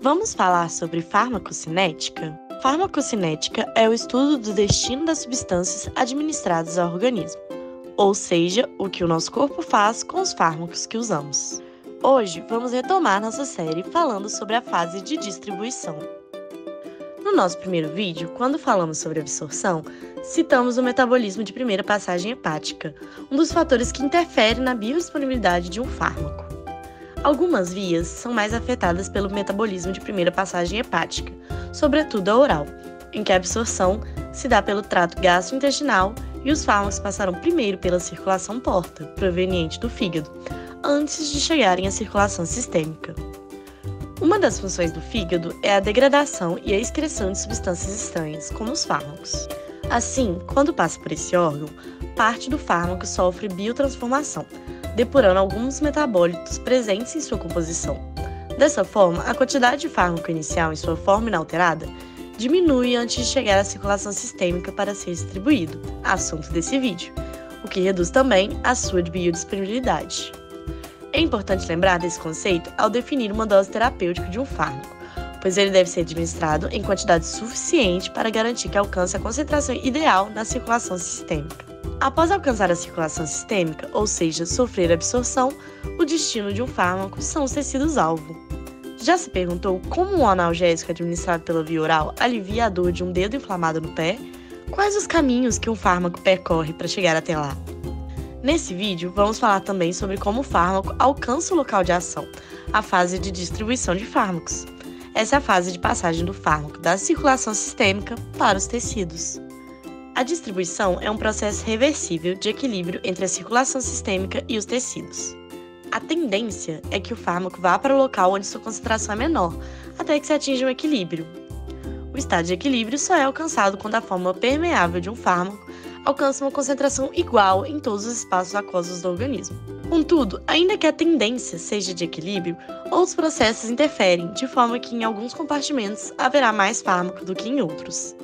Vamos falar sobre farmacocinética? Farmacocinética é o estudo do destino das substâncias administradas ao organismo, ou seja, o que o nosso corpo faz com os fármacos que usamos. Hoje vamos retomar nossa série falando sobre a fase de distribuição. No nosso primeiro vídeo, quando falamos sobre absorção, citamos o metabolismo de primeira passagem hepática, um dos fatores que interfere na biodisponibilidade de um fármaco. Algumas vias são mais afetadas pelo metabolismo de primeira passagem hepática, sobretudo a oral, em que a absorção se dá pelo trato gastrointestinal e os fármacos passarão primeiro pela circulação porta, proveniente do fígado, antes de chegarem à circulação sistêmica. Uma das funções do fígado é a degradação e a excreção de substâncias estranhas, como os fármacos. Assim, quando passa por esse órgão, parte do fármaco sofre biotransformação, depurando alguns metabólitos presentes em sua composição. Dessa forma, a quantidade de fármaco inicial em sua forma inalterada diminui antes de chegar à circulação sistêmica para ser distribuído, assunto desse vídeo, o que reduz também a sua biodisponibilidade. É importante lembrar desse conceito ao definir uma dose terapêutica de um fármaco, pois ele deve ser administrado em quantidade suficiente para garantir que alcance a concentração ideal na circulação sistêmica. Após alcançar a circulação sistêmica, ou seja, sofrer absorção, o destino de um fármaco são os tecidos-alvo. Já se perguntou como um analgésico administrado pela via oral alivia a dor de um dedo inflamado no pé? Quais os caminhos que um fármaco percorre para chegar até lá? Nesse vídeo, vamos falar também sobre como o fármaco alcança o local de ação, a fase de distribuição de fármacos. Essa é a fase de passagem do fármaco da circulação sistêmica para os tecidos. A distribuição é um processo reversível de equilíbrio entre a circulação sistêmica e os tecidos. A tendência é que o fármaco vá para o local onde sua concentração é menor, até que se atinja um equilíbrio. O estado de equilíbrio só é alcançado quando a forma permeável de um fármaco alcança uma concentração igual em todos os espaços aquosos do organismo. Contudo, ainda que a tendência seja de equilíbrio, outros processos interferem, de forma que em alguns compartimentos haverá mais fármaco do que em outros.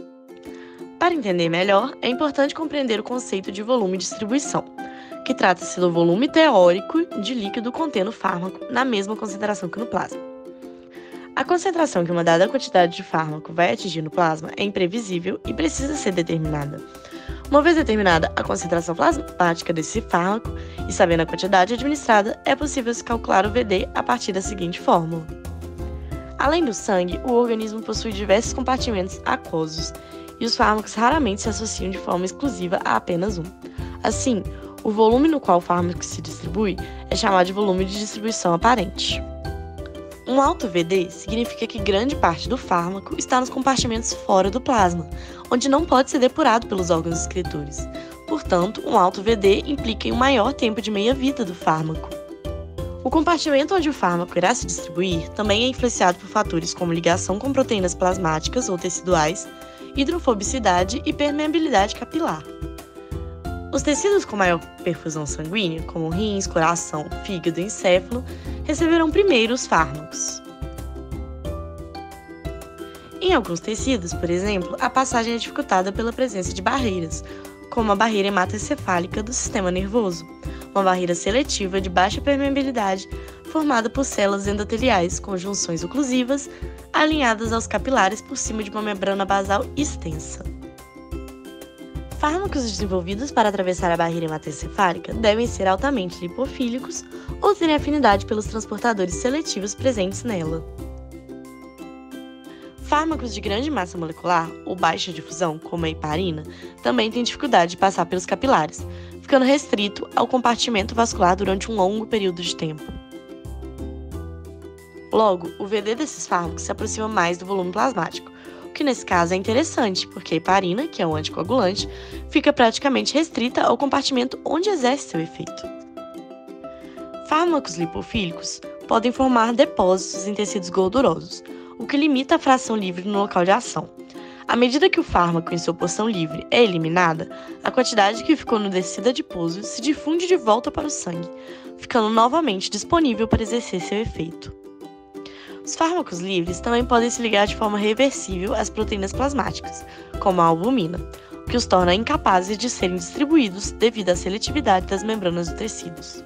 Para entender melhor, é importante compreender o conceito de volume e distribuição, que trata-se do volume teórico de líquido contendo fármaco na mesma concentração que no plasma. A concentração que uma dada quantidade de fármaco vai atingir no plasma é imprevisível e precisa ser determinada. Uma vez determinada a concentração plasmática desse fármaco e sabendo a quantidade administrada, é possível se calcular o VD a partir da seguinte fórmula. Além do sangue, o organismo possui diversos compartimentos aquosos e os fármacos raramente se associam de forma exclusiva a apenas um. Assim, o volume no qual o fármaco se distribui é chamado de volume de distribuição aparente. Um alto VD significa que grande parte do fármaco está nos compartimentos fora do plasma, onde não pode ser depurado pelos órgãos excretores. Portanto, um alto VD implica em um maior tempo de meia-vida do fármaco. O compartimento onde o fármaco irá se distribuir também é influenciado por fatores como ligação com proteínas plasmáticas ou teciduais, hidrofobicidade e permeabilidade capilar. Os tecidos com maior perfusão sanguínea, como rins, coração, fígado e encéfalo, receberão primeiro os fármacos. Em alguns tecidos, por exemplo, a passagem é dificultada pela presença de barreiras, como a barreira hematocefálica do sistema nervoso, uma barreira seletiva de baixa permeabilidade formada por células endoteliais com junções oclusivas alinhadas aos capilares por cima de uma membrana basal extensa. Fármacos desenvolvidos para atravessar a barreira hematocefálica devem ser altamente lipofílicos ou terem afinidade pelos transportadores seletivos presentes nela. Fármacos de grande massa molecular ou baixa difusão, como a heparina, também têm dificuldade de passar pelos capilares, ficando restrito ao compartimento vascular durante um longo período de tempo. Logo, o VD desses fármacos se aproxima mais do volume plasmático, o que nesse caso é interessante, porque a heparina, que é um anticoagulante, fica praticamente restrita ao compartimento onde exerce seu efeito. Fármacos lipofílicos podem formar depósitos em tecidos gordurosos, o que limita a fração livre no local de ação. À medida que o fármaco em sua porção livre é eliminada, a quantidade que ficou no tecido adiposo se difunde de volta para o sangue, ficando novamente disponível para exercer seu efeito. Os fármacos livres também podem se ligar de forma reversível às proteínas plasmáticas, como a albumina, o que os torna incapazes de serem distribuídos devido à seletividade das membranas dos tecidos.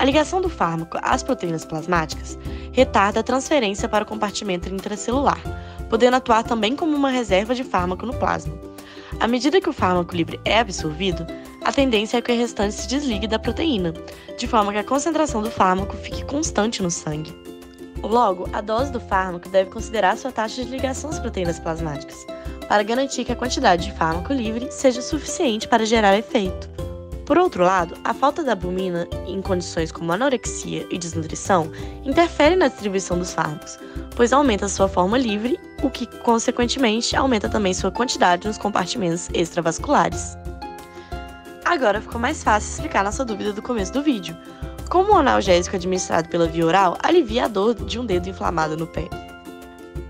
A ligação do fármaco às proteínas plasmáticas retarda a transferência para o compartimento intracelular, podendo atuar também como uma reserva de fármaco no plasma. À medida que o fármaco livre é absorvido, a tendência é que o restante se desligue da proteína, de forma que a concentração do fármaco fique constante no sangue. Logo, a dose do fármaco deve considerar sua taxa de ligação às proteínas plasmáticas, para garantir que a quantidade de fármaco livre seja suficiente para gerar efeito. Por outro lado, a falta da albumina em condições como anorexia e desnutrição interfere na distribuição dos fármacos, pois aumenta sua forma livre, o que, consequentemente, aumenta também sua quantidade nos compartimentos extravasculares. Agora ficou mais fácil explicar nossa dúvida do começo do vídeo. Como o analgésico administrado pela via oral alivia a dor de um dedo inflamado no pé?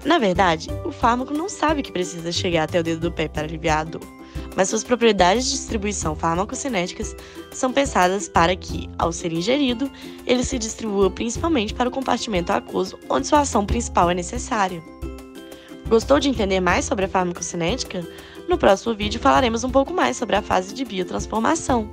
Na verdade, o fármaco não sabe que precisa chegar até o dedo do pé para aliviar a dor, mas suas propriedades de distribuição farmacocinéticas são pensadas para que, ao ser ingerido, ele se distribua principalmente para o compartimento aquoso, onde sua ação principal é necessária. Gostou de entender mais sobre a farmacocinética? No próximo vídeo falaremos um pouco mais sobre a fase de biotransformação.